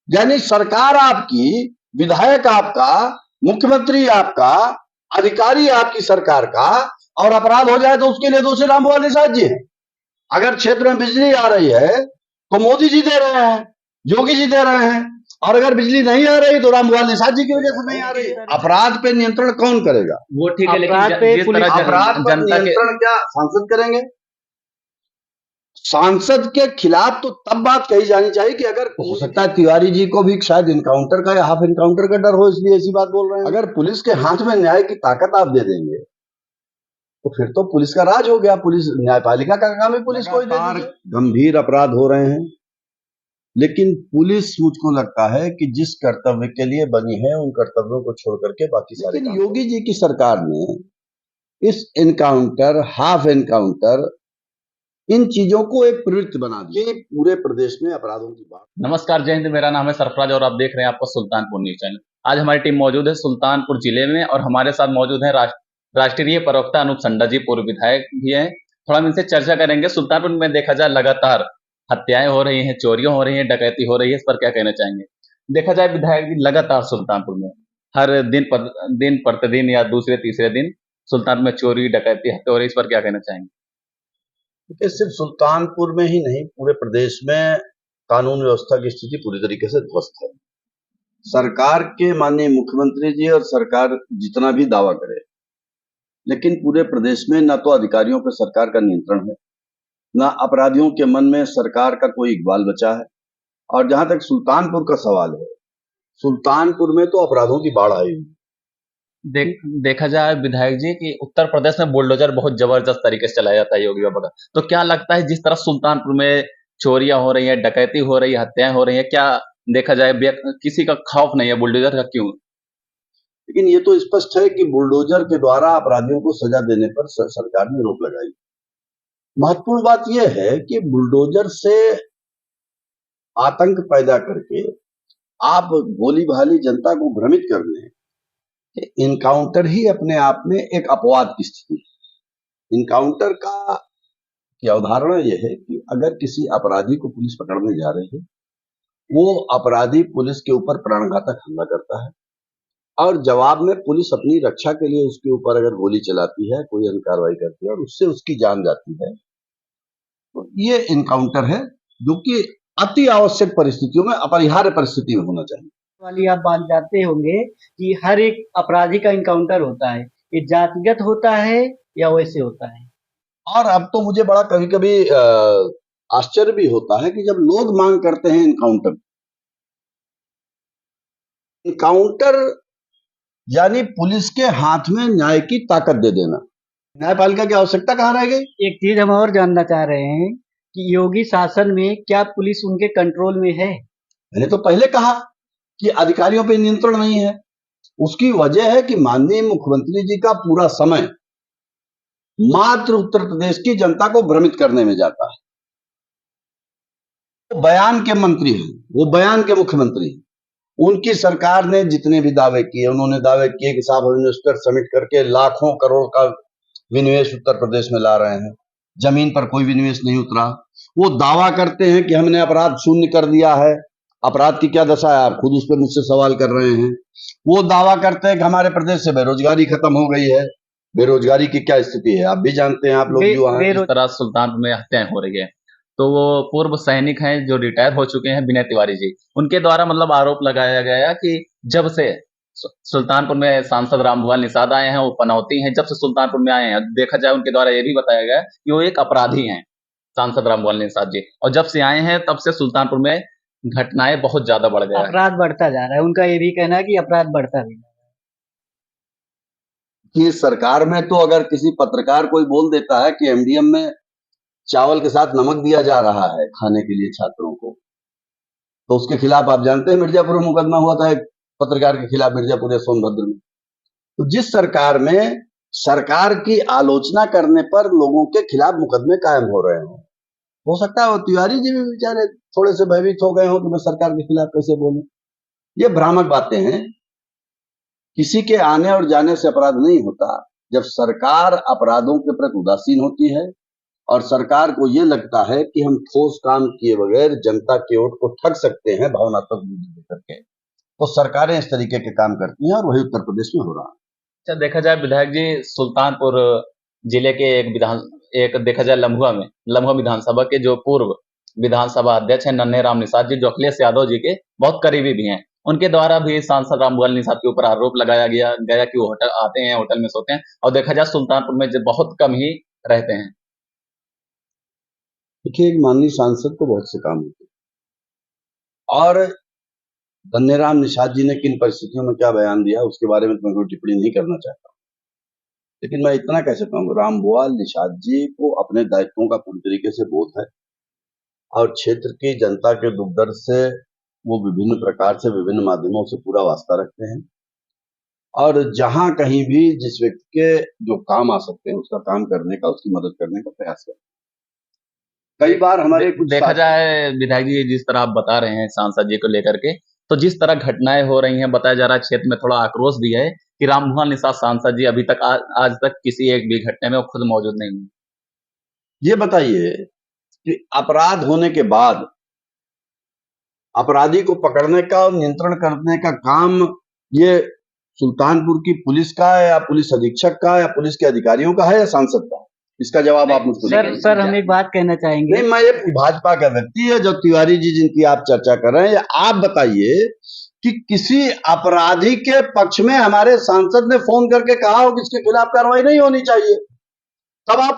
यानी सरकार आपकी, विधायक आपका, मुख्यमंत्री आपका, अधिकारी आपकी सरकार का, और अपराध हो जाए तो उसके लिए दोषी रामभुआल निषाद जी हैं। अगर क्षेत्र में बिजली आ रही है तो मोदी जी दे रहे हैं, योगी जी दे रहे हैं, और अगर बिजली नहीं आ रही तो रामभुआल निषाद जी की वजह से नहीं आ रही। अपराध पे नियंत्रण कौन करेगा? वो ठीक है, लेकिन अपराध पर नियंत्रण क्या सांसद करेंगे? सांसद के खिलाफ तो तब बात कही जानी चाहिए कि अगर हो सकता है तिवारी जी को भी शायद इनकाउंटर का या हाफ इनकाउंटर का डर हो, इसलिए ऐसी बात बोल रहे हैं। अगर पुलिस के हाथ में न्याय की ताकत आप दे देंगे तो फिर तो पुलिस का राज हो गया, पुलिस न्यायपालिका का काम है, पुलिस को गंभीर अपराध हो रहे हैं, लेकिन पुलिस मुझको लगता है कि जिस कर्तव्य के लिए बनी है उन कर्तव्यों को छोड़ करके बाकी सारे। लेकिन योगी जी की सरकार ने इस एनकाउंटर, हाफ एनकाउंटर, इन चीजों को एक प्रवृत्ति बना दी, पूरे प्रदेश में अपराधों की बात। नमस्कार, जय हिंद। मेरा नाम है सरफराज और आप देख रहे हैं आपका सुल्तानपुर न्यूज चैनल। आज हमारी टीम मौजूद है सुल्तानपुर जिले में और हमारे साथ मौजूद है राष्ट्रीय प्रवक्ता अनूप संडा जी, पूर्व विधायक भी हैं। थोड़ा हम इनसे चर्चा करेंगे। सुल्तानपुर में देखा जाए लगातार हत्याएं हो रही हैं, चोरियां हो रही हैं, डकैती हो रही है, इस पर क्या कहना चाहेंगे? देखा जाए विधायक जी, लगातार सुल्तानपुर में हर दिन प्रतिदिन या दूसरे तीसरे दिन सुल्तानपुर में चोरी डकैती हत्या हो रही है, इस पर क्या कहना चाहेंगे? सिर्फ सुल्तानपुर में ही नहीं, पूरे प्रदेश में कानून व्यवस्था की स्थिति पूरी तरीके से ध्वस्त है। सरकार के माननीय मुख्यमंत्री जी और सरकार जितना भी दावा करे, लेकिन पूरे प्रदेश में न तो अधिकारियों पर सरकार का नियंत्रण है, न अपराधियों के मन में सरकार का कोई इकबाल बचा है। और जहां तक सुल्तानपुर का सवाल है, सुल्तानपुर में तो अपराधों की बाढ़ आई। देखा जाए विधायक जी कि उत्तर प्रदेश में बुलडोजर बहुत जबरदस्त तरीके से चलाया जाता है योगी बाबा का, तो क्या लगता है जिस तरह सुल्तानपुर में चोरियां हो रही है, डकैती हो रही है, हत्याएं हो रही है, क्या देखा जाए किसी का खौफ नहीं है बुलडोजर का? क्यों? लेकिन ये तो स्पष्ट है कि बुलडोजर के द्वारा अपराधियों को सजा देने पर सरकार ने रोक लगाई। महत्वपूर्ण बात यह है कि बुलडोजर से आतंक पैदा करके आप गोली भाली जनता को भ्रमित कर दें, इनकाउंटर ही अपने आप में एक अपवाद की स्थिति है। इनकाउंटर का अवधारणा यह है कि अगर किसी अपराधी को पुलिस पकड़ने जा रही है, वो अपराधी पुलिस के ऊपर प्राणघातक हमला करता है और जवाब में पुलिस अपनी रक्षा के लिए उसके ऊपर अगर गोली चलाती है, कोई अन्य कार्रवाई करती है और उससे उसकी जान जाती है, तो ये इनकाउंटर है, जो कि अति आवश्यक परिस्थितियों में, अपरिहार्य परिस्थिति में होना चाहिए। वाली आप बात जानते होंगे कि हर एक अपराधी का इनकाउंटर होता है, ये जातिगत होता है या वैसे होता है? और अब तो मुझे बड़ा कभी कभी आश्चर्य भी होता है कि जब लोग मांग करते हैं इनकाउंटर यानी पुलिस के हाथ में न्याय की ताकत दे देना, न्यायपालिका की आवश्यकता कहाँ रह गई? एक चीज हम और जानना चाह रहे हैं कि योगी शासन में क्या पुलिस उनके कंट्रोल में है? मैंने तो पहले कहा कि अधिकारियों पे नियंत्रण नहीं है। उसकी वजह है कि माननीय मुख्यमंत्री जी का पूरा समय मात्र उत्तर प्रदेश की जनता को भ्रमित करने में जाता है। वो बयान के मंत्री हैं, वो बयान के मुख्यमंत्री हैं। उनकी सरकार ने जितने भी दावे किए, उन्होंने दावे किए कि साहब इन्वेस्टर समिट करके लाखों करोड़ का विनिवेश उत्तर प्रदेश में ला रहे हैं, जमीन पर कोई विनिवेश नहीं उतरा। वो दावा करते हैं कि हमने अपराध शून्य कर दिया है। अपराध की क्या दशा है, आप खुद उस पर मुझसे सवाल कर रहे हैं। वो दावा करते हैं कि हमारे प्रदेश से बेरोजगारी खत्म हो गई है। बेरोजगारी की क्या स्थिति है आप भी जानते हैं, आप लोग युवा हैं। इस तरह सुल्तानपुर में हत्याएं हो रही है, तो वो पूर्व सैनिक हैं जो रिटायर हो चुके हैं, विनय तिवारी जी, उनके द्वारा मतलब आरोप लगाया गया कि जब से सुल्तानपुर में सांसद रामभुआल निषाद आए हैं, वो पनौती हैं, जब से सुल्तानपुर में आए हैं, देखा जाए उनके द्वारा ये भी बताया गया कि वो एक अपराधी हैं, सांसद रामभुआल निषाद जी, और जब से आए हैं तब से सुल्तानपुर में घटनाएं बहुत ज्यादा बढ़ गया है, अपराध बढ़ता जा रहा है। उनका ये भी कहना है कि अपराध बढ़ता भी कि सरकार में तो अगर किसी पत्रकार कोई बोल देता है कि एमडीएम में चावल के साथ नमक दिया जा रहा है खाने के लिए छात्रों को, तो उसके खिलाफ आप जानते हैं मिर्जापुर में मुकदमा हुआ था एक पत्रकार के खिलाफ, मिर्जापुर या सोनभद्र में। तो जिस सरकार में सरकार की आलोचना करने पर लोगों के खिलाफ मुकदमे कायम हो रहे हो सकता है वो तिवारी जी भी बेचारे थोड़े से भयभीत हो गए हो कि मैं सरकार के खिलाफ कैसे बोलूं। ये भ्रामक बातें हैं। किसी के आने और जाने से अपराध नहीं होता। जब सरकार अपराधों के प्रति उदासीन होती है और सरकार को ये लगता है कि हम ठोस काम किए बगैर जनता के वोट को ठग सकते हैं भावनात्मक बुद्धि देकर के, तो सरकारें इस तरीके के काम करती हैं और वही उत्तर प्रदेश में हो रहा है। अच्छा, देखा जाए विधायक जी, सुल्तानपुर जिले के एक देखा जाए लम्हुआ विधानसभा के जो पूर्व विधानसभा अध्यक्ष हैं नन्हे राम निषाद जी, जो अखिलेश यादव जी के बहुत करीबी भी हैं, उनके द्वारा भी सांसद रामभुआल निषाद के ऊपर आरोप लगाया गया कि वो होटल आते हैं, होटल में सोते हैं, और देखा जाए सुल्तानपुर में बहुत कम ही रहते हैं। देखिए, एक माननीय सांसद को बहुत से काम होते हैं और नन्हेराम निषाद जी ने किन परिस्थितियों में क्या बयान दिया उसके बारे में तो मैं कोई टिप्पणी नहीं करना चाहता, लेकिन मैं इतना कह सकता हूँ रामभुआल निषाद जी को अपने दायित्वों का पूरी तरीके से बोध है और क्षेत्र की जनता के दुख दर्द से वो विभिन्न प्रकार से विभिन्न माध्यमों से पूरा वास्ता रखते हैं और जहां कहीं भी जिस व्यक्ति के जो काम आ सकते हैं उसका काम करने का, उसकी मदद करने का प्रयास करते हैं। कई बार हमारे कुछ देखा जाए विधायक जी, जिस तरह आप बता रहे हैं सांसद जी को लेकर के, तो जिस तरह घटनाएं हो रही हैं, बताया जा रहा है क्षेत्र में थोड़ा आक्रोश भी है कि रामभुआल निषाद सांसद जी अभी तक आज तक किसी एक भी घटना में वो खुद मौजूद नहीं हुए। ये बताइए कि अपराध होने के बाद अपराधी को पकड़ने का और नियंत्रण करने का काम ये सुल्तानपुर की पुलिस का है या पुलिस अधीक्षक का या पुलिस के अधिकारियों का है या सांसद का? इसका जवाब आप मुझको सर हम एक बात कहना चाहेंगे। नहीं, मैं ये भाजपा का व्यक्ति है जो तिवारी जी जिनकी आप चर्चा कर रहे हैं, या आप बताइए कि किसी अपराधी के पक्ष में हमारे सांसद ने फोन करके कहा हो कि इसके खिलाफ कार्रवाई नहीं होनी चाहिए, तब आप